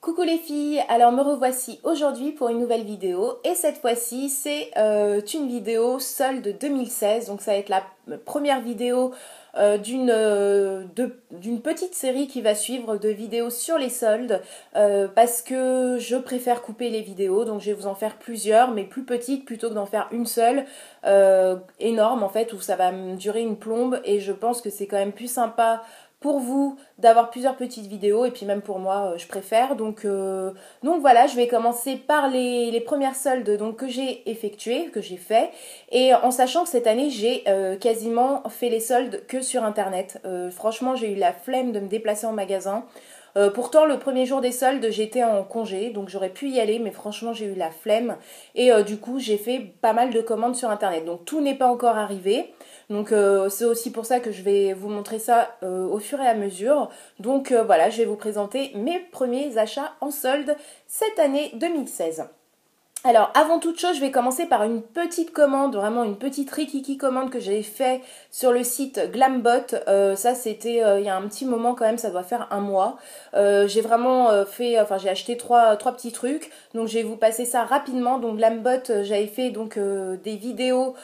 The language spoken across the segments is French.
Coucou les filles, alors me revoici aujourd'hui pour une nouvelle vidéo et cette fois-ci c'est une vidéo solde 2016, donc ça va être la première vidéo d'une petite série qui va suivre de vidéos sur les soldes parce que je préfère couper les vidéos, donc je vais vous en faire plusieurs mais plus petites plutôt que d'en faire une seule énorme en fait où ça va me durer une plombe et je pense que c'est quand même plus sympa pour vous d'avoir plusieurs petites vidéos et puis même pour moi je préfère donc voilà, je vais commencer par les premières soldes donc, que j'ai effectuées, que j'ai fait et en sachant que cette année j'ai quasiment fait les soldes que sur internet. Franchement j'ai eu la flemme de me déplacer en magasin. Pourtant le premier jour des soldes j'étais en congé donc j'aurais pu y aller mais franchement j'ai eu la flemme et du coup j'ai fait pas mal de commandes sur internet donc tout n'est pas encore arrivé donc c'est aussi pour ça que je vais vous montrer ça au fur et à mesure donc voilà, je vais vous présenter mes premiers achats en solde cette année 2016. Alors, avant toute chose, je vais commencer par une petite commande, vraiment une petite rikiki commande que j'ai fait sur le site Glambot. Ça, c'était il y a un petit moment quand même, ça doit faire un mois. J'ai vraiment j'ai acheté trois petits trucs. Donc, je vais vous passer ça rapidement. Donc, Glambot, j'avais fait donc des vidéos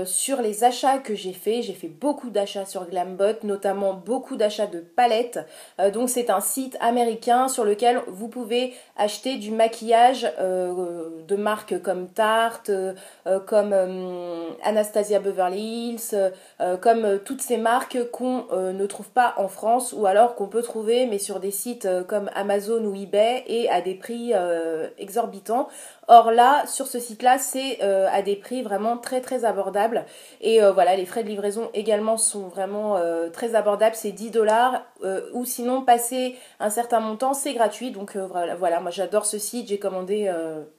sur les achats que j'ai fait. J'ai fait beaucoup d'achats sur Glambot, notamment beaucoup d'achats de palettes. Donc, c'est un site américain sur lequel vous pouvez acheter du maquillage de marques comme Tarte, comme Anastasia Beverly Hills, comme toutes ces marques qu'on ne trouve pas en France ou alors qu'on peut trouver mais sur des sites comme Amazon ou eBay et à des prix exorbitants. Or là, sur ce site-là, c'est à des prix vraiment très très abordables. Et voilà, les frais de livraison également sont vraiment très abordables. C'est 10 $ ou sinon passer un certain montant, c'est gratuit. Donc voilà, moi j'adore ce site. J'ai commandé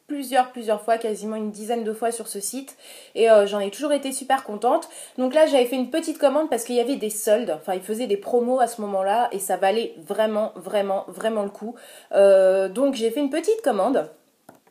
plusieurs fois, quasiment une dizaine de fois sur ce site. Et j'en ai toujours été super contente. Donc là, j'avais fait une petite commande parce qu'il y avait des soldes. Enfin, ils faisaient des promos à ce moment-là et ça valait vraiment le coup. Donc j'ai fait une petite commande.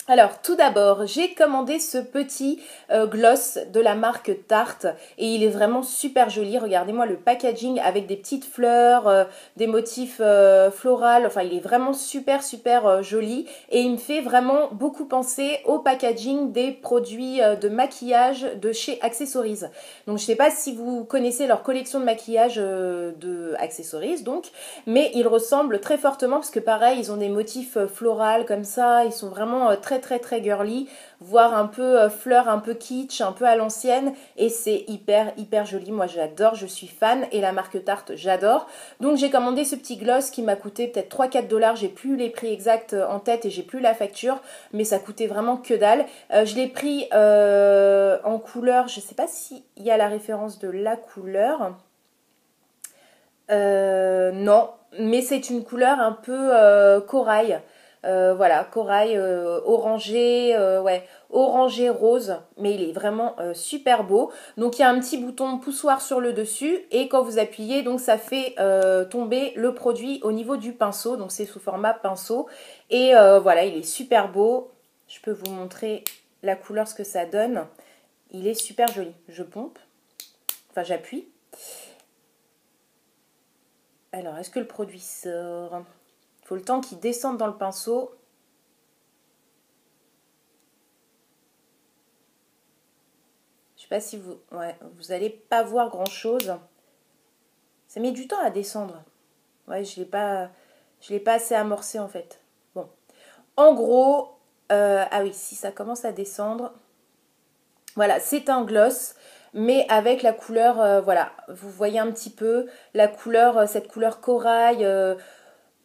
Alors tout d'abord, j'ai commandé ce petit gloss de la marque Tarte et il est vraiment super joli. Regardez-moi le packaging avec des petites fleurs, des motifs floraux. Enfin, il est vraiment super joli et il me fait vraiment beaucoup penser au packaging des produits de maquillage de chez Accessories. Donc je sais pas si vous connaissez leur collection de maquillage de Accessories donc, mais ils ressemblent très fortement parce que pareil, ils ont des motifs floraux comme ça. Ils sont vraiment très girly, voire un peu fleur, un peu kitsch, un peu à l'ancienne et c'est hyper joli. Moi j'adore, je suis fan et la marque Tarte j'adore. Donc j'ai commandé ce petit gloss qui m'a coûté peut-être 3-4 $. J'ai plus les prix exacts en tête et j'ai plus la facture, mais ça coûtait vraiment que dalle. Je l'ai pris en couleur, je sais pas s'il y a la référence de la couleur. Non, mais c'est une couleur un peu corail. Voilà, corail orangé, ouais, orangé rose, mais il est vraiment super beau. Donc il y a un petit bouton poussoir sur le dessus et quand vous appuyez, donc ça fait tomber le produit au niveau du pinceau. Donc c'est sous format pinceau et voilà, il est super beau. Je peux vous montrer la couleur, ce que ça donne. Il est super joli. Je pompe, enfin j'appuie. Alors, est-ce que le produit sort? Il faut le temps qu'il descende dans le pinceau. Je sais pas si vous... Ouais, vous n'allez pas voir grand-chose. Ça met du temps à descendre. Ouais, je l'ai pas assez amorcé en fait. Bon. En gros... ah oui, si ça commence à descendre... Voilà, c'est un gloss, mais avec la couleur... voilà, vous voyez un petit peu la couleur, cette couleur corail...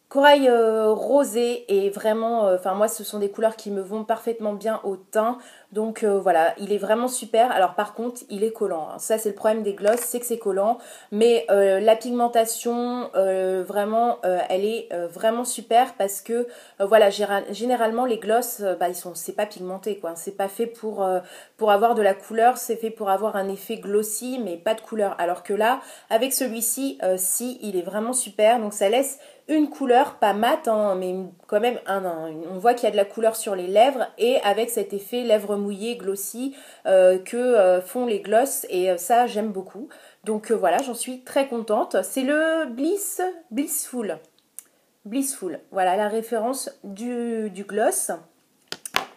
Corail rosé et vraiment, enfin moi ce sont des couleurs qui me vont parfaitement bien au teint. Donc voilà, il est vraiment super. Alors par contre, il est collant, hein. Ça c'est le problème des gloss, c'est que c'est collant. Mais la pigmentation, vraiment, elle est vraiment super parce que voilà, généralement les gloss, bah, c'est pas pigmenté quoi. C'est pas fait pour avoir de la couleur, c'est fait pour avoir un effet glossy mais pas de couleur. Alors que là, avec celui-ci, si, il est vraiment super. Donc ça laisse une couleur, pas mate, hein, mais quand même, on voit qu'il y a de la couleur sur les lèvres et avec cet effet lèvres mouillées, glossy que font les gloss et ça j'aime beaucoup. Donc voilà, j'en suis très contente. C'est le Blissful. Blissful. Voilà la référence du gloss.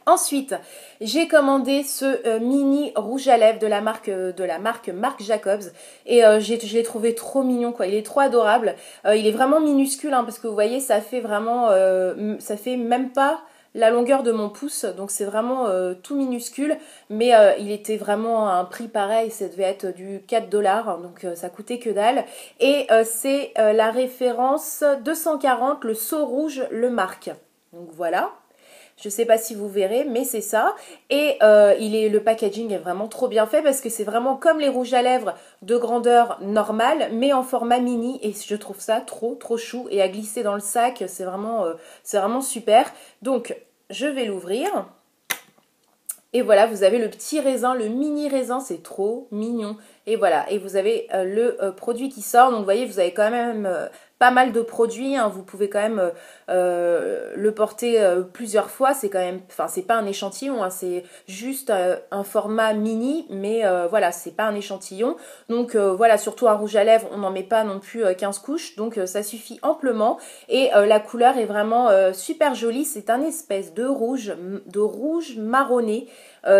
Ensuite, j'ai commandé ce mini rouge à lèvres de la marque Marc Jacobs et je l'ai trouvé trop mignon quoi. Il est trop adorable. Il est vraiment minuscule hein, parce que vous voyez, ça fait vraiment, ça fait même pas la longueur de mon pouce, donc c'est vraiment tout minuscule, mais il était vraiment à un prix pareil, ça devait être du 4 $, donc ça coûtait que dalle. Et c'est la référence 240, le seau rouge, le Marc. Donc voilà. Je sais pas si vous verrez, mais c'est ça. Et le packaging est vraiment trop bien fait parce que c'est vraiment comme les rouges à lèvres de grandeur normale, mais en format mini. Et je trouve ça trop chou. Et à glisser dans le sac, c'est vraiment super. Donc, je vais l'ouvrir. Et voilà, vous avez le petit raisin, le mini raisin, c'est trop mignon. Et voilà, et vous avez le produit qui sort. Donc vous voyez, vous avez quand même pas mal de produits. Hein. Vous pouvez quand même le porter plusieurs fois. C'est quand même, enfin c'est pas un échantillon, hein. C'est juste un format mini, mais voilà, c'est pas un échantillon. Donc voilà, surtout un rouge à lèvres, on n'en met pas non plus 15 couches. Donc ça suffit amplement. Et la couleur est vraiment super jolie. C'est un espèce de rouge marronné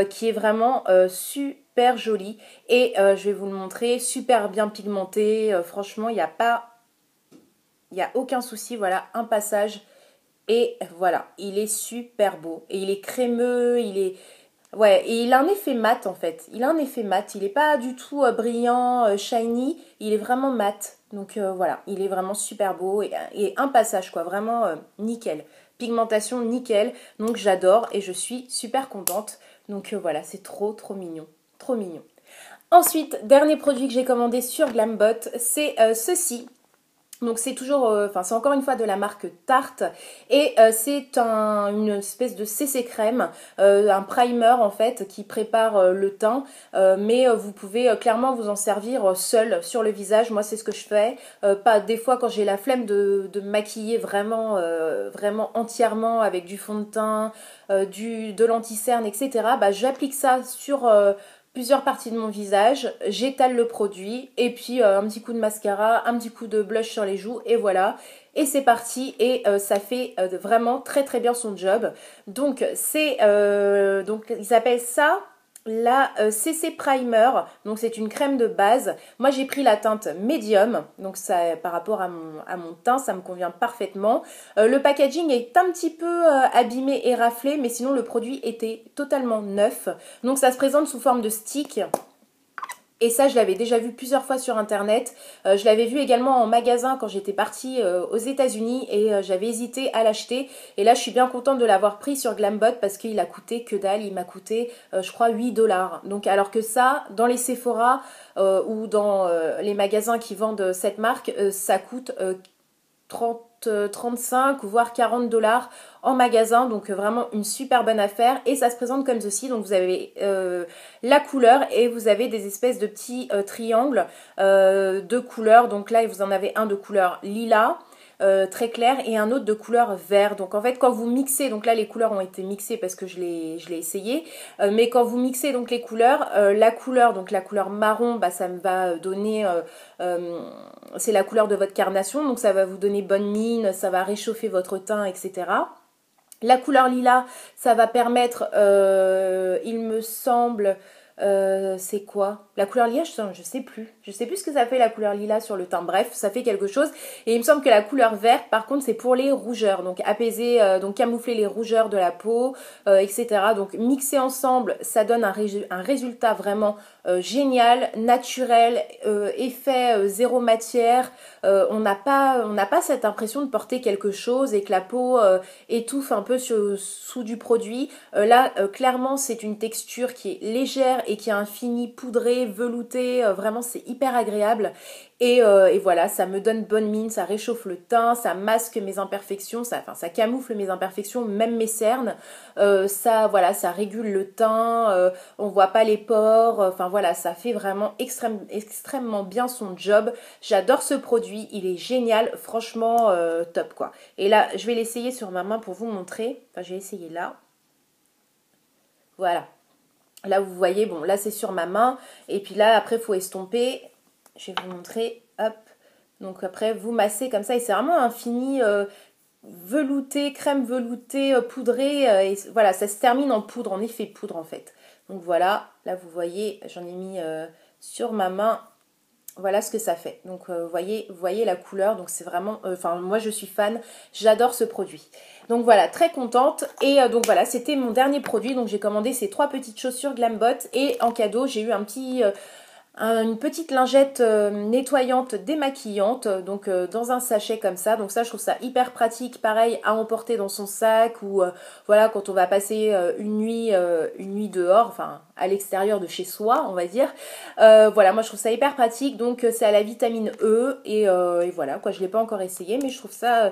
qui est vraiment super joli. Et je vais vous le montrer, super bien pigmenté. Franchement, il n'y a aucun souci. Voilà, un passage. Et voilà, il est super beau. Et il est crémeux, il est... Ouais, et il a un effet mat en fait. Il a un effet mat. Il n'est pas du tout brillant, shiny. Il est vraiment mat. Donc voilà, il est vraiment super beau. Et un passage quoi, vraiment nickel. Pigmentation nickel. Donc j'adore et je suis super contente. Donc voilà, c'est trop mignon. Trop mignon. Ensuite, dernier produit que j'ai commandé sur Glambot, c'est ceci. Donc c'est toujours, enfin c'est encore une fois de la marque Tarte et c'est une espèce de CC crème, un primer en fait qui prépare le teint, mais vous pouvez clairement vous en servir seul sur le visage. Moi c'est ce que je fais. Pas des fois quand j'ai la flemme de me maquiller vraiment, vraiment entièrement avec du fond de teint, de l'anti-cerne, etc. Bah j'applique ça sur plusieurs parties de mon visage, j'étale le produit et puis un petit coup de mascara, un petit coup de blush sur les joues et voilà. Et c'est parti et ça fait vraiment très bien son job. Donc donc ils appellent ça la CC Primer. Donc c'est une crème de base. Moi j'ai pris la teinte médium, donc ça par rapport à mon teint, ça me convient parfaitement. Le packaging est un petit peu abîmé et raflé, mais sinon le produit était totalement neuf. Donc ça se présente sous forme de stick. Et ça, je l'avais déjà vu plusieurs fois sur internet. Je l'avais vu également en magasin quand j'étais partie aux États-Unis et j'avais hésité à l'acheter. Et là, je suis bien contente de l'avoir pris sur Glambot parce qu'il a coûté que dalle. Il m'a coûté, je crois, 8 $. Donc, alors que ça, dans les Sephora ou dans les magasins qui vendent cette marque, ça coûte 35 ou voire 40 $ en magasin, donc vraiment une super bonne affaire et ça se présente comme ceci. Donc vous avez la couleur et vous avez des espèces de petits triangles de couleurs. Donc là vous en avez un de couleur lilas très clair et un autre de couleur vert. Donc en fait quand vous mixez, donc là les couleurs ont été mixées parce que je l'ai essayé, mais quand vous mixez donc les couleurs, la couleur marron, bah, ça me va donner, c'est la couleur de votre carnation, donc ça va vous donner bonne mine, ça va réchauffer votre teint, etc. La couleur lilas, ça va permettre, il me semble, c'est quoi? La couleur lilas, je sais plus. Je sais plus ce que ça fait la couleur lilas sur le teint. Bref, ça fait quelque chose. Et il me semble que la couleur verte, par contre, c'est pour les rougeurs. Donc apaiser, donc camoufler les rougeurs de la peau, etc. Donc mixer ensemble, ça donne un résultat vraiment génial, naturel, effet zéro matière. On n'a pas cette impression de porter quelque chose et que la peau étouffe un peu sous du produit. Là, clairement, c'est une texture qui est légère et qui a un fini poudré, velouté. Vraiment, c'est hyper agréable. Et voilà, ça me donne bonne mine, ça réchauffe le teint, ça masque mes imperfections, ça camoufle mes imperfections, même mes cernes. Ça régule le teint, on voit pas les pores. Enfin voilà, ça fait vraiment extrêmement bien son job. J'adore ce produit, il est génial, franchement top quoi. Et là, je vais l'essayer sur ma main pour vous montrer. Enfin, j'ai essayé là. Voilà. Là, vous voyez, bon, là c'est sur ma main. Et puis là, après, il faut estomper. Je vais vous montrer, hop. Donc après, vous massez comme ça et c'est vraiment un fini velouté, crème veloutée, poudrée, et voilà, ça se termine en poudre, en effet poudre en fait. Donc voilà, là vous voyez, j'en ai mis sur ma main. Voilà ce que ça fait. Donc voyez la couleur. Donc c'est vraiment, enfin moi je suis fan, j'adore ce produit. Donc voilà, très contente. Et donc voilà, c'était mon dernier produit. Donc j'ai commandé ces 3 petites chaussures Glambot et en cadeau j'ai eu une petite lingette nettoyante démaquillante, donc dans un sachet comme ça. Donc ça, je trouve ça hyper pratique, pareil, à emporter dans son sac ou voilà, quand on va passer une nuit dehors, enfin à l'extérieur de chez soi, on va dire. Voilà, moi je trouve ça hyper pratique. Donc c'est à la vitamine E et voilà, quoi, je l'ai pas encore essayé, mais je trouve ça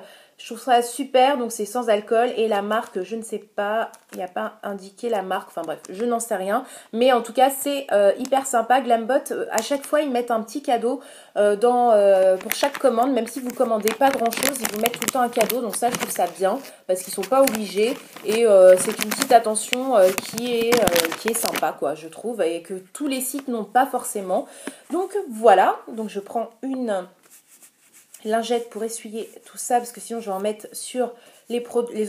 super. Donc c'est sans alcool et la marque, je ne sais pas, il n'y a pas indiqué la marque, enfin bref, je n'en sais rien. Mais en tout cas, c'est hyper sympa. Glambot, à chaque fois, ils mettent un petit cadeau pour chaque commande. Même si vous commandez pas grand-chose, ils vous mettent tout le temps un cadeau. Donc ça, je trouve ça bien parce qu'ils sont pas obligés. Et c'est une petite attention qui est sympa, quoi, je trouve. Et que tous les sites n'ont pas forcément. Donc voilà, donc je prends une lingette pour essuyer tout ça parce que sinon je vais en mettre sur les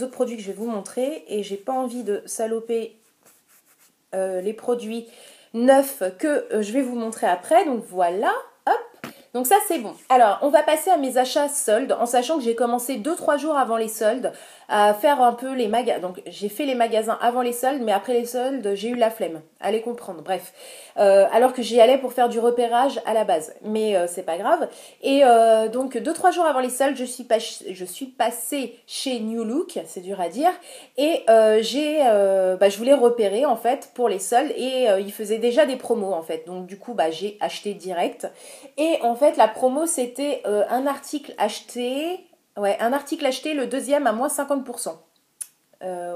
autres produits que je vais vous montrer et j'ai pas envie de saloper les produits neufs que je vais vous montrer après. Donc voilà, hop, donc ça c'est bon. Alors on va passer à mes achats soldes en sachant que j'ai commencé 2-3 jours avant les soldes à faire un peu les magasins. Donc j'ai fait les magasins avant les soldes, mais après les soldes j'ai eu la flemme, allez comprendre, bref. Alors que j'y allais pour faire du repérage à la base, mais c'est pas grave. Et donc 2-3 jours avant les soldes, je suis passée chez New Look, c'est dur à dire, et je voulais repérer en fait pour les soldes et ils faisaient déjà des promos en fait. Donc du coup j'ai acheté direct. Et en fait la promo c'était un article acheté, ouais, un article acheté, le deuxième à moins 50%.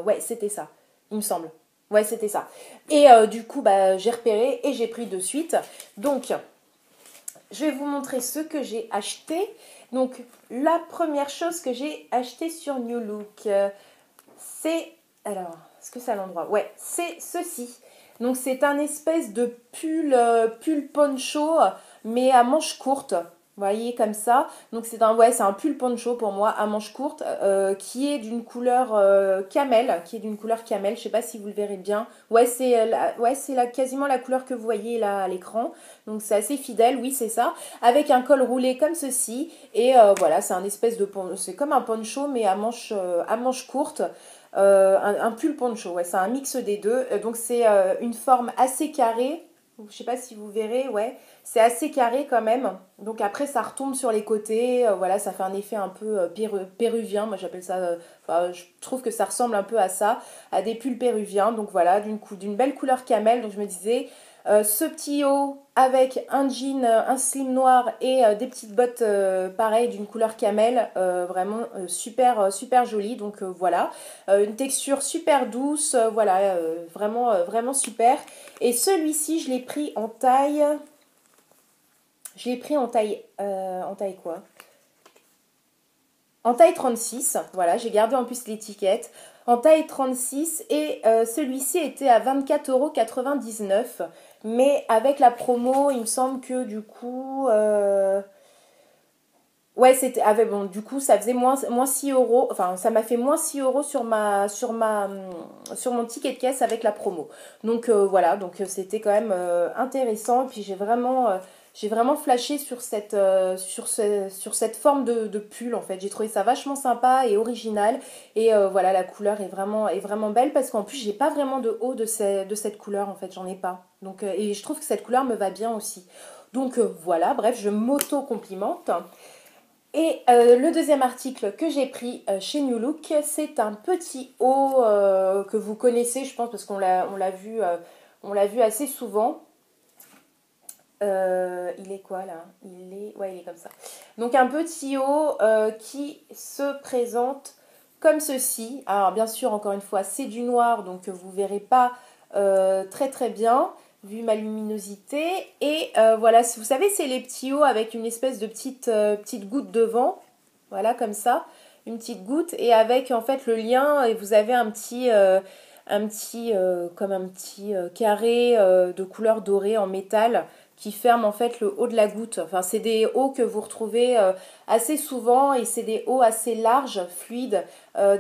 Ouais, c'était ça, il me semble. Ouais, c'était ça. Et du coup, j'ai repéré et j'ai pris de suite. Donc, je vais vous montrer ce que j'ai acheté. Donc, la première chose que j'ai acheté sur New Look, c'est... Alors, est-ce que c'est à l'endroit? Ouais, c'est ceci. Donc, c'est un espèce de pull poncho, mais à manches courtes. Vous voyez, comme ça. Donc, c'est un pull poncho pour moi, à manches courtes, qui est d'une couleur camel. Qui est d'une couleur camel. Je ne sais pas si vous le verrez bien. Ouais, c'est quasiment la couleur que vous voyez là à l'écran. Donc, c'est assez fidèle, oui, c'est ça. Avec un col roulé comme ceci. Et voilà, c'est un espèce de poncho. C'est comme un poncho, mais à manches courtes. Un pull poncho, ouais, c'est un mix des deux. Donc c'est une forme assez carrée. Je sais pas si vous verrez, ouais, c'est assez carré quand même. Donc après ça retombe sur les côtés, voilà, ça fait un effet un peu péruvien. Moi j'appelle ça, je trouve que ça ressemble un peu à ça, à des pulls péruviens. Donc voilà, d'une belle couleur camel. Donc je me disais, ce petit haut avec un jean, un slim noir et des petites bottes pareilles d'une couleur camel, vraiment super joli. Donc voilà, une texture super douce, voilà, vraiment super. Et celui-ci, je l'ai pris en taille quoi? En taille 36, voilà, j'ai gardé en plus l'étiquette. En taille 36 et celui-ci était à 24,99 €. Mais avec la promo, il me semble que du coup... ouais, bon, du coup, ça faisait moins 6 euros. Enfin, ça m'a fait moins 6 euros sur mon ticket de caisse avec la promo. Donc voilà, donc c'était quand même intéressant. Et puis j'ai vraiment flashé sur sur cette forme de pull en fait. J'ai trouvé ça vachement sympa et original. Et voilà, la couleur est vraiment belle parce qu'en plus, j'ai pas vraiment de haut de cette couleur en fait. J'en ai pas. Donc, et je trouve que cette couleur me va bien aussi. Donc voilà, bref, je m'auto-complimente. Et le deuxième article que j'ai pris chez New Look, c'est un petit haut que vous connaissez, je pense, parce on l'a vu assez souvent. Il est quoi là? Ouais, il est comme ça. Donc un petit haut qui se présente comme ceci. Alors bien sûr, encore une fois, c'est du noir, donc vous verrez pas très bien vu ma luminosité. Et voilà, vous savez, c'est les petits hauts avec une espèce de petite goutte devant. Voilà, comme ça, une petite goutte. Et avec en fait le lien, et vous avez comme un petit carré de couleur dorée en métal qui ferment en fait le haut de la goutte. Enfin, c'est des hauts que vous retrouvez assez souvent et c'est des hauts assez larges, fluides,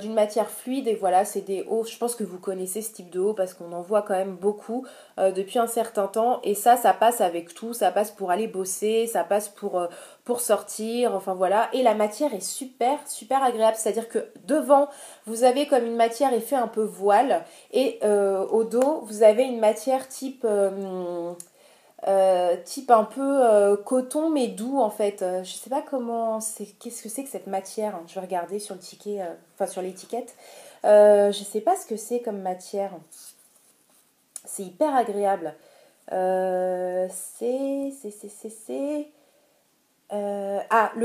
d'une matière fluide. Et voilà, c'est des hauts, je pense que vous connaissez ce type de haut parce qu'on en voit quand même beaucoup depuis un certain temps. Et ça passe avec tout, ça passe pour aller bosser, ça passe pour sortir, enfin voilà. Et la matière est super, super agréable, c'est-à-dire que devant, vous avez comme une matière effet un peu voile et au dos, vous avez une matière type un peu coton mais doux en fait. Je sais pas comment c'est, qu'est-ce que c'est que cette matière. Je vais regarder sur le ticket, enfin sur l'étiquette. Je sais pas ce que c'est comme matière. C'est hyper agréable. Le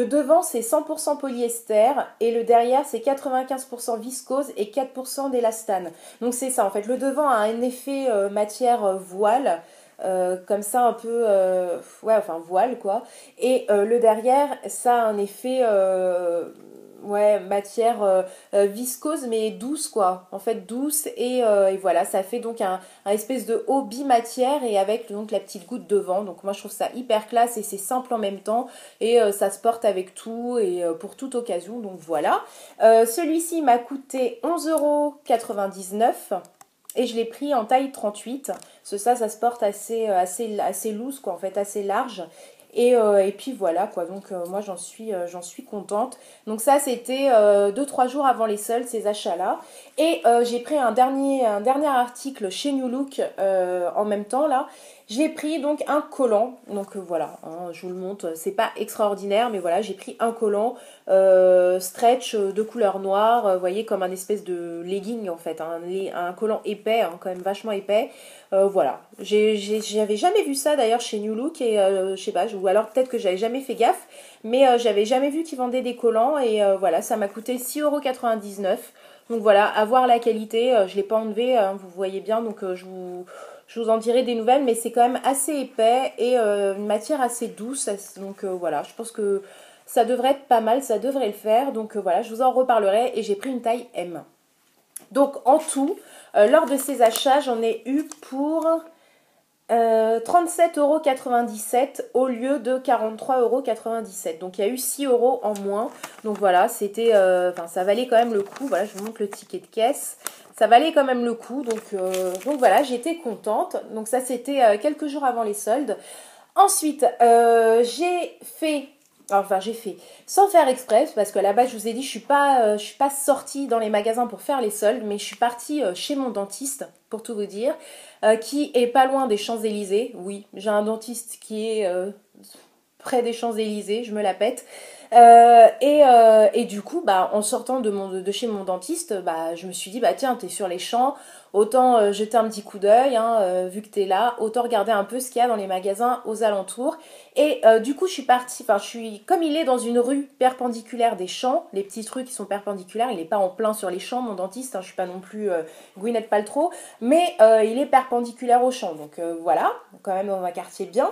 devant c'est 100% polyester et le derrière c'est 95% viscose et 4% d'élastane. Donc c'est ça en fait. Le devant a un effet matière voile. Comme ça un peu ouais enfin voile quoi et le derrière ça a un effet ouais matière viscose mais douce quoi en fait douce et voilà ça fait donc un espèce de haut bimatière et avec donc la petite goutte devant donc moi je trouve ça hyper classe et c'est simple en même temps et ça se porte avec tout et pour toute occasion donc voilà celui-ci m'a coûté 11,99 € et je l'ai pris en taille 38. Ça se porte assez loose, quoi, en fait, assez large. Et puis voilà, quoi. Donc, moi, j'en suis contente. Donc, ça, c'était 2-3 jours avant les soldes, ces achats-là. Et j'ai pris un dernier article chez New Look en même temps, là. J'ai pris donc un collant, donc voilà, hein, je vous le montre, c'est pas extraordinaire, mais voilà, j'ai pris un collant stretch de couleur noire, vous voyez, comme un espèce de legging en fait, un collant épais, hein, quand même vachement épais, voilà. J'avais jamais vu ça d'ailleurs chez New Look, et je sais pas, ou alors peut-être que j'avais jamais fait gaffe, mais j'avais jamais vu qu'ils vendaient des collants, et voilà, ça m'a coûté 6,99 €. Donc voilà, à voir la qualité, je ne l'ai pas enlevé, hein, vous voyez bien, donc je vous en dirai des nouvelles, mais c'est quand même assez épais et une matière assez douce. Donc voilà, je pense que ça devrait être pas mal, ça devrait le faire. Donc voilà, je vous en reparlerai et j'ai pris une taille M. Donc en tout, lors de ces achats, j'en ai eu pour 37,97 € au lieu de 43,97 €. Donc il y a eu 6 € en moins. Donc voilà, c'était, ça valait quand même le coup. Voilà, je vous montre le ticket de caisse. Ça valait quand même le coup. Donc voilà, j'étais contente. Donc ça, c'était quelques jours avant les soldes. Ensuite, j'ai fait, sans faire exprès, parce que là-bas, je vous ai dit, je suis pas sortie dans les magasins pour faire les soldes, mais je suis partie chez mon dentiste, pour tout vous dire, qui est pas loin des Champs-Élysées. Oui, j'ai un dentiste qui est près des Champs-Élysées, je me la pète. Et du coup, bah, en sortant de chez mon dentiste, bah, je me suis dit, bah tiens, t'es sur les champs, autant jeter un petit coup d'œil, hein, vu que t'es là, autant regarder un peu ce qu'il y a dans les magasins aux alentours. Et du coup, je suis partie, comme il est dans une rue perpendiculaire des champs, les petites rues qui sont perpendiculaires, il n'est pas en plein sur les champs, mon dentiste, hein, je suis pas non plus Gwyneth Paltrow, mais il est perpendiculaire aux champs, donc voilà, quand même dans un quartier bien.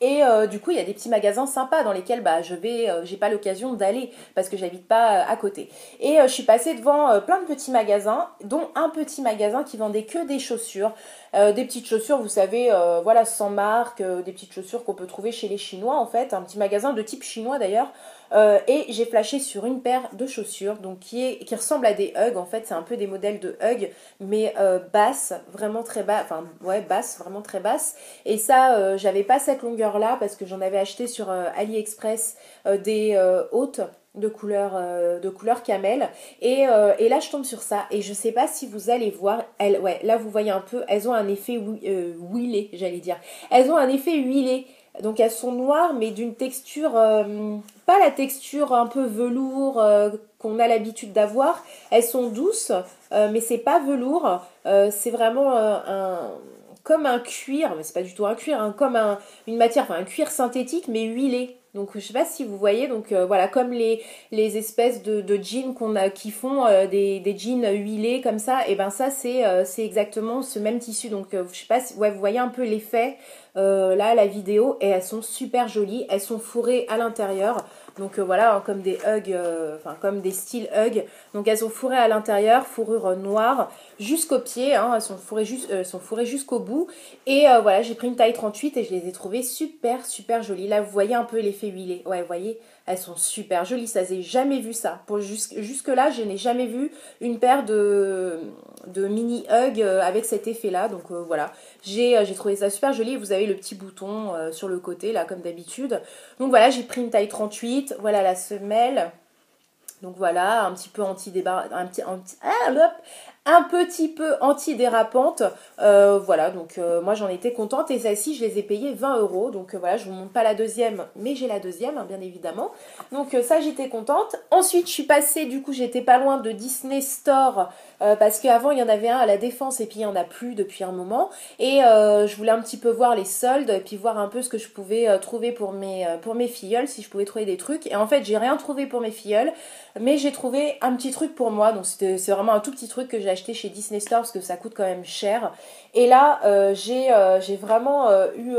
Et du coup, il y a des petits magasins sympas dans lesquels bah, j'ai pas l'occasion d'aller parce que j'habite pas à côté. Et je suis passée devant plein de petits magasins, dont un petit magasin qui vendait que des chaussures. Des petites chaussures, vous savez, voilà, sans marque, des petites chaussures qu'on peut trouver chez les Chinois en fait, un petit magasin de type chinois d'ailleurs. Et j'ai flashé sur une paire de chaussures donc qui ressemble à des Ugg en fait, c'est un peu des modèles de Ugg mais basses, vraiment très bas, enfin ouais basses, vraiment très basses. Et ça, j'avais pas cette longueur là parce que j'en avais acheté sur AliExpress des hautes de couleur camel et là je tombe sur ça et je sais pas si vous allez voir ouais là vous voyez un peu elles ont un effet huilé j'allais dire elles ont un effet huilé donc elles sont noires mais d'une texture pas la texture un peu velours qu'on a l'habitude d'avoir, elles sont douces mais c'est pas velours, c'est vraiment comme un cuir, mais c'est pas du tout un cuir, hein, comme une matière, enfin un cuir synthétique mais huilé. Donc je sais pas si vous voyez, donc voilà, comme les espèces de jeans qui font des jeans huilés comme ça, et ben ça c'est exactement ce même tissu. Donc je sais pas si ouais, vous voyez un peu l'effet là la vidéo et elles sont super jolies, elles sont fourrées à l'intérieur. Donc voilà, hein, comme des Hugg, enfin comme des styles Hugg. Donc elles sont fourrées à l'intérieur, fourrure noire jusqu'au pied, hein, elles sont fourrées jusqu'au bout. Et voilà, j'ai pris une taille 38 et je les ai trouvées super super jolies. Là vous voyez un peu l'effet huilé. Ouais, vous voyez, elles sont super jolies, ça j'ai jamais vu ça. Jusque là, je n'ai jamais vu une paire de mini Hugg avec cet effet là. Donc voilà, j'ai trouvé ça super joli. Vous avez le petit bouton sur le côté là comme d'habitude. Donc voilà, j'ai pris une taille 38. Voilà la semelle. Donc voilà, un petit peu un petit peu antidérapante. Voilà, donc moi j'en étais contente. Et celle-ci, je les ai payées 20 euros. Donc voilà, je vous montre pas la deuxième, mais j'ai la deuxième, hein, bien évidemment. Donc ça, j'étais contente. Ensuite, je suis passée, du coup, j'étais pas loin de Disney Store. Parce qu'avant, il y en avait un à la Défense et puis il n'y en a plus depuis un moment. Et je voulais un petit peu voir les soldes et puis voir un peu ce que je pouvais trouver pour mes filleuls, si je pouvais trouver des trucs. Et en fait, j'ai rien trouvé pour mes filleuls. Mais j'ai trouvé un petit truc pour moi, donc c'est vraiment un tout petit truc que j'ai acheté chez Disney Store parce que ça coûte quand même cher. Et là, j'ai vraiment eu,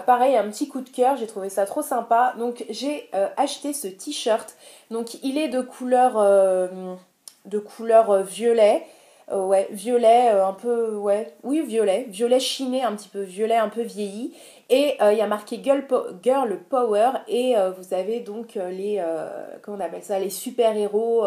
pareil, un petit coup de cœur, j'ai trouvé ça trop sympa. Donc j'ai acheté ce t-shirt, donc il est de couleur violet. Ouais, violet, un peu, ouais, oui, violet chiné, un petit peu violet, un peu vieilli. Et il y a marqué Girl Power et vous avez donc comment on appelle ça, les super-héros,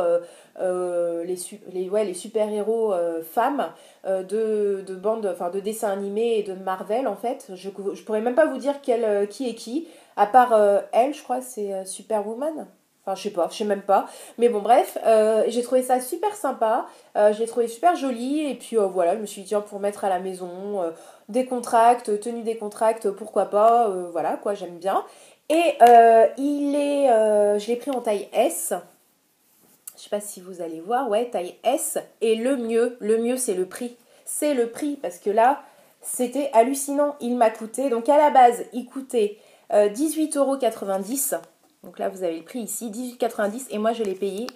les super-héros femmes de bandes, enfin de dessins animés et de Marvel en fait. Je pourrais même pas vous dire qui est qui, à part elle, je crois, c'est Superwoman. Enfin, je sais même pas. Mais bon, bref, j'ai trouvé ça super sympa. Je l'ai trouvé super joli. Et puis voilà, je me suis dit, tiens, pour mettre à la maison, décontracte, tenue décontracte, pourquoi pas. Voilà, quoi, j'aime bien. Et je l'ai pris en taille S. Je sais pas si vous allez voir, ouais, taille S. Et le mieux, c'est le prix. C'est le prix, parce que là, c'était hallucinant. Il m'a coûté, donc à la base, il coûtait 18,90 €. Donc là, vous avez le prix ici, 18,90 € et moi, je l'ai payé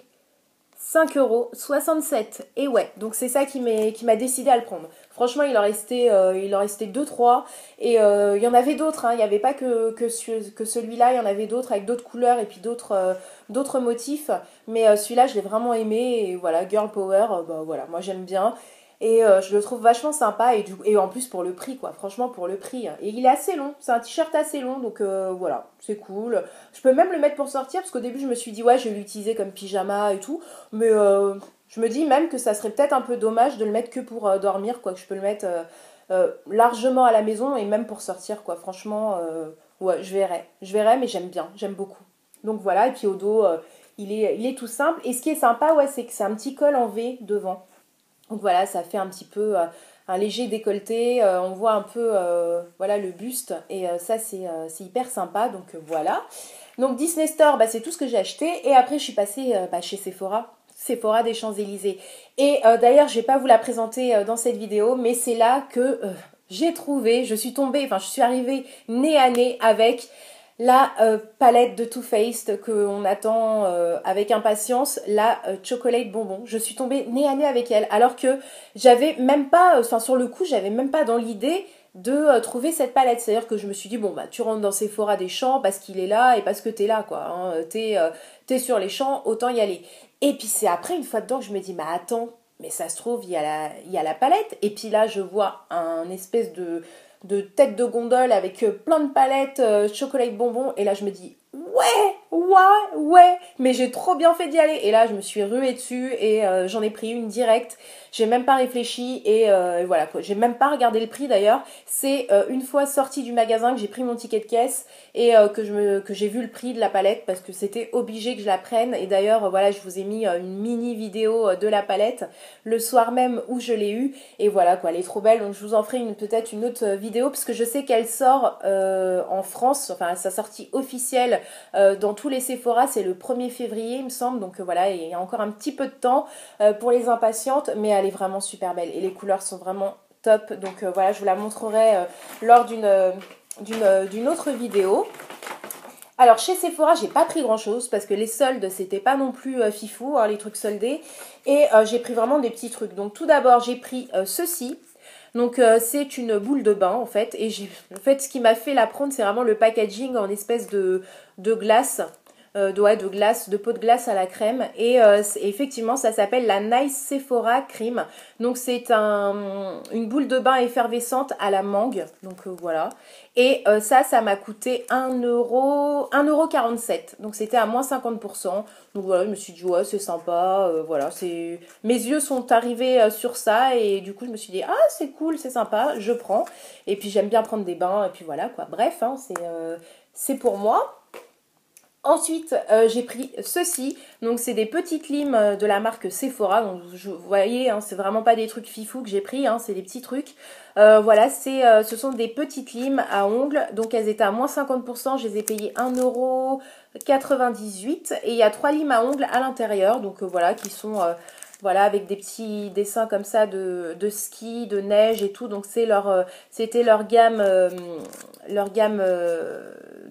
5,67 €. Et ouais, donc c'est ça qui m'a décidé à le prendre. Franchement, il en restait 2-3. Et il y en avait d'autres, hein. Il n'y avait pas que celui-là, il y en avait d'autres avec d'autres couleurs et puis d'autres motifs. Mais celui-là, je l'ai vraiment aimé. Et voilà, Girl Power, bah voilà, moi j'aime bien. Et je le trouve vachement sympa et en plus pour le prix quoi, franchement pour le prix. Et il est assez long, c'est un t-shirt assez long donc voilà, c'est cool. Je peux même le mettre pour sortir parce qu'au début je me suis dit ouais je vais l'utiliser comme pyjama et tout. Mais je me dis même que ça serait peut-être un peu dommage de le mettre que pour dormir quoi, que je peux le mettre largement à la maison et même pour sortir quoi. Franchement ouais je verrai mais j'aime bien, j'aime beaucoup. Donc voilà et puis au dos il est tout simple et ce qui est sympa ouais c'est que c'est un petit col en V devant. Donc voilà, ça fait un petit peu un léger décolleté, on voit un peu voilà, le buste et ça c'est hyper sympa, donc voilà. Donc Disney Store, bah, c'est tout ce que j'ai acheté et après je suis passée chez Sephora des Champs-Élysées. Et d'ailleurs je vais pas vous la présenter dans cette vidéo, mais c'est là que j'ai trouvé, je suis tombée, enfin je suis arrivée nez à nez avec la palette de Too Faced qu'on attend avec impatience, la Chocolate Bonbon. Je suis tombée nez à nez avec elle, alors que j'avais même pas, enfin sur le coup, j'avais même pas dans l'idée de trouver cette palette. C'est-à-dire que je me suis dit, bon bah tu rentres dans Sephora des Champs parce qu'il est là et parce que t'es là, quoi. Hein. T'es sur les champs, autant y aller. Et puis c'est après, une fois dedans, que je me dis, mais attends, mais ça se trouve, il y a la palette. Et puis là, je vois un espèce de tête de gondole avec plein de palettes, chocolat bonbons. Et là, je me dis, ouais. Mais j'ai trop bien fait d'y aller. Et là, je me suis ruée dessus et j'en ai pris une directe. J'ai même pas réfléchi et voilà quoi. J'ai même pas regardé le prix d'ailleurs. C'est une fois sortie du magasin que j'ai pris mon ticket de caisse et que j'ai vu le prix de la palette parce que c'était obligé que je la prenne. Et d'ailleurs, voilà, je vous ai mis une mini vidéo de la palette le soir même où je l'ai eue. Et voilà quoi, elle est trop belle. Donc je vous en ferai peut-être une autre vidéo parce que je sais qu'elle sort en France, enfin sa sortie officielle dans tous les Sephora, c'est le 1er février il me semble. Donc voilà, il y a encore un petit peu de temps pour les impatientes, mais elle est vraiment super belle et les couleurs sont vraiment top. Donc voilà, je vous la montrerai lors d'une autre vidéo. Alors chez Sephora, j'ai pas pris grand chose parce que les soldes c'était pas non plus fifou, hein, les trucs soldés. Et j'ai pris vraiment des petits trucs. Donc tout d'abord j'ai pris ceci. Donc c'est une boule de bain en fait. Et en fait ce qui m'a fait la prendre c'est vraiment le packaging en espèce de glace. ouais, de glace, de pot de glace à la crème. Et effectivement, ça s'appelle la Nice Sephora Cream. Donc c'est une boule de bain effervescente à la mangue. Donc voilà. Et ça m'a coûté 1,47 €. Donc c'était à moins 50%. Donc voilà, je me suis dit, ouais, c'est sympa. Voilà, c'est... Mes yeux sont arrivés sur ça. Et du coup, je me suis dit, ah, c'est cool, c'est sympa, je prends. Et puis j'aime bien prendre des bains. Et puis voilà, quoi. Bref, hein, c'est pour moi. Ensuite, j'ai pris ceci. Donc, c'est des petites limes de la marque Sephora. Donc, vous voyez, hein, c'est vraiment pas des trucs fifou que j'ai pris. Hein, c'est des petits trucs. Voilà, ce sont des petites limes à ongles. Donc, elles étaient à moins 50%. Je les ai payées 1,98 €. Et il y a 3 limes à ongles à l'intérieur. Donc, voilà, qui sont... voilà, avec des petits dessins comme ça de ski, de neige et tout. Donc c'était leur gamme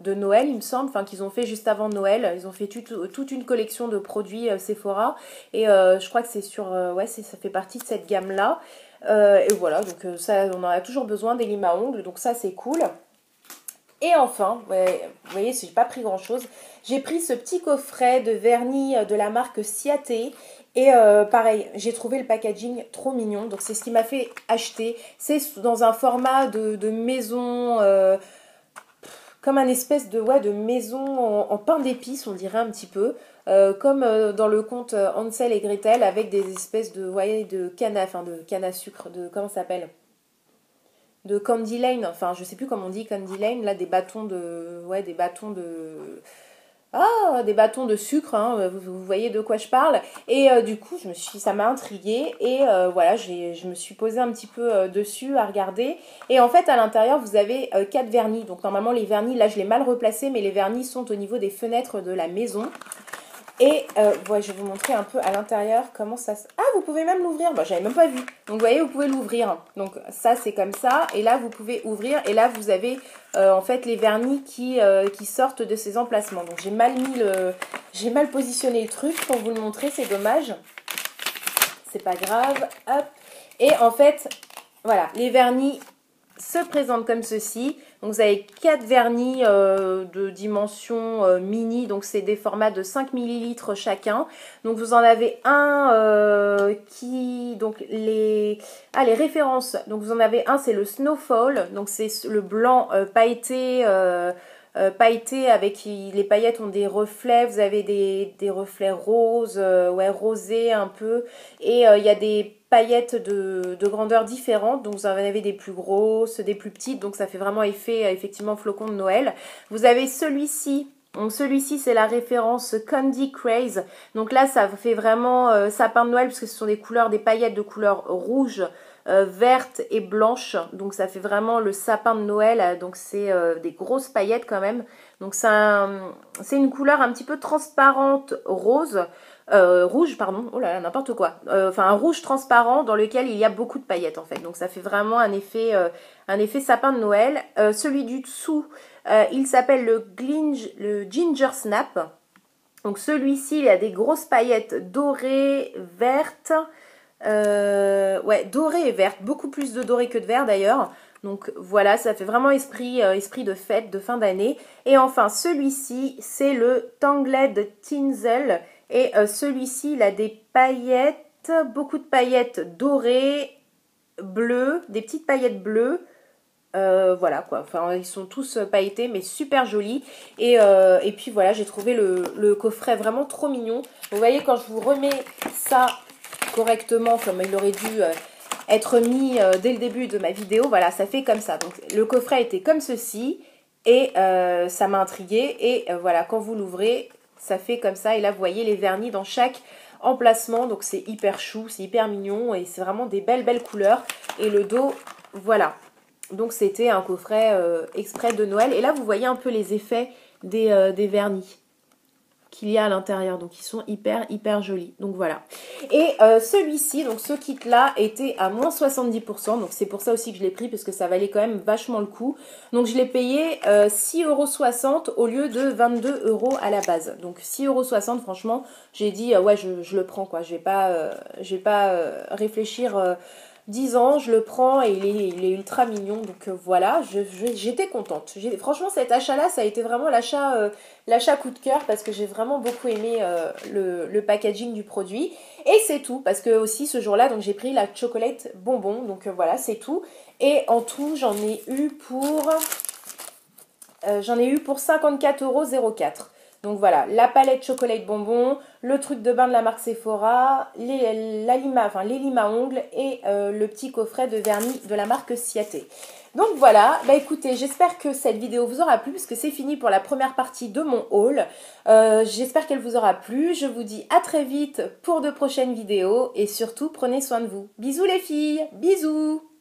de Noël, il me semble, enfin qu'ils ont fait juste avant Noël. Ils ont fait toute une collection de produits Sephora. Et je crois que c'est ouais, ça fait partie de cette gamme-là. Et voilà, donc ça, on en a toujours besoin des limes à ongles. Donc ça, c'est cool. Et enfin, ouais, vous voyez, j'ai pas pris grand chose. J'ai pris ce petit coffret de vernis de la marque Ciaté. Et pareil, j'ai trouvé le packaging trop mignon. Donc c'est ce qui m'a fait acheter. C'est dans un format de maison, comme un espèce de, ouais, de maison en pain d'épices, on dirait un petit peu. Comme dans le conte Hansel et Gretel, avec des espèces de, ouais, de canne à sucre, comment ça s'appelle, de Candy Lane, enfin je sais plus comment on dit Candy Lane, là des bâtons de, ouais, des bâtons de sucre, hein, vous voyez de quoi je parle. Et du coup, ça m'a intriguée. Et voilà, je me suis posée un petit peu dessus à regarder. Et en fait, à l'intérieur, vous avez 4 vernis. Donc normalement, les vernis, là, je l'ai mal replacé, mais les vernis sont au niveau des fenêtres de la maison. Et ouais, je vais vous montrer un peu à l'intérieur comment ça se... Ah, vous pouvez même l'ouvrir. Bah, j'avais même pas vu. Donc, vous voyez, vous pouvez l'ouvrir. Donc, ça, c'est comme ça. Et là, vous pouvez ouvrir. Et là, vous avez en fait les vernis qui sortent de ces emplacements. Donc, j'ai mal positionné le truc pour vous le montrer. C'est dommage. C'est pas grave. Hop. Et en fait, voilà, les vernis se présentent comme ceci. Donc vous avez 4 vernis de dimension mini, donc c'est des formats de 5 ml chacun. Donc vous en avez un donc les références. Donc vous en avez un, c'est le Snowfall, donc c'est le blanc pailleté. Pailleté avec les paillettes ont des reflets, vous avez des reflets roses, ouais, rosés un peu, et il y a des paillettes de grandeurs différentes, donc vous en avez des plus grosses, des plus petites, donc ça fait vraiment effet effectivement flocon de Noël. Vous avez celui-ci. Donc celui-ci c'est la référence Candy Craze. Donc là ça fait vraiment sapin de Noël parce que ce sont des couleurs, des paillettes de couleur rouge, verte et blanche. Donc ça fait vraiment le sapin de Noël. Donc c'est des grosses paillettes quand même. Donc c'est une couleur un petit peu transparente rose. Rouge, pardon, oh là là, n'importe quoi. Enfin, un rouge transparent dans lequel il y a beaucoup de paillettes en fait. Donc ça fait vraiment un effet sapin de Noël. Celui du dessous, il s'appelle le Ginger Snap. Donc celui-ci, il a des grosses paillettes dorées, vertes. Ouais, dorées et vertes. Beaucoup plus de doré que de vert d'ailleurs. Donc voilà, ça fait vraiment esprit de fête, de fin d'année. Et enfin, celui-ci, c'est le Tangled Tinsel. Et celui-ci, il a des paillettes, beaucoup de paillettes dorées, bleues, des petites paillettes bleues. Voilà quoi, enfin ils sont tous pailletés mais super jolis. Et puis voilà, j'ai trouvé le coffret vraiment trop mignon. Vous voyez, quand je vous remets ça correctement comme il aurait dû être mis dès le début de ma vidéo, voilà, ça fait comme ça. Donc le coffret était comme ceci et ça m'a intriguée. Et voilà, quand vous l'ouvrez, ça fait comme ça. Et là vous voyez les vernis dans chaque emplacement, donc c'est hyper chou, c'est hyper mignon et c'est vraiment des belles couleurs. Et le dos, voilà. Donc c'était un coffret exprès de Noël. Et là vous voyez un peu les effets des vernis qu'il y a à l'intérieur, donc ils sont hyper jolis. Donc voilà. Et celui-ci, donc ce kit là était à moins 70%, donc c'est pour ça aussi que je l'ai pris, parce que ça valait quand même vachement le coup. Donc je l'ai payé 6,60 € au lieu de 22 € à la base. Donc 6,60 €, franchement, j'ai dit ouais, je le prends quoi. Je vais pas réfléchir 10 ans, je le prends et il est ultra mignon. Donc voilà, j'étais contente. Franchement, cet achat-là, ça a été vraiment l'achat coup de cœur parce que j'ai vraiment beaucoup aimé le packaging du produit. Et c'est tout, parce que aussi ce jour-là, donc j'ai pris la chocolate bonbon. Donc voilà, c'est tout. Et en tout, j'en ai eu pour 54,04 €. Donc voilà, la palette chocolate bonbon, le truc de bain de la marque Sephora, les lima ongles et le petit coffret de vernis de la marque Ciaté. Donc voilà, bah écoutez, j'espère que cette vidéo vous aura plu parce que c'est fini pour la première partie de mon haul. J'espère qu'elle vous aura plu. Je vous dis à très vite pour de prochaines vidéos et surtout prenez soin de vous. Bisous les filles, bisous!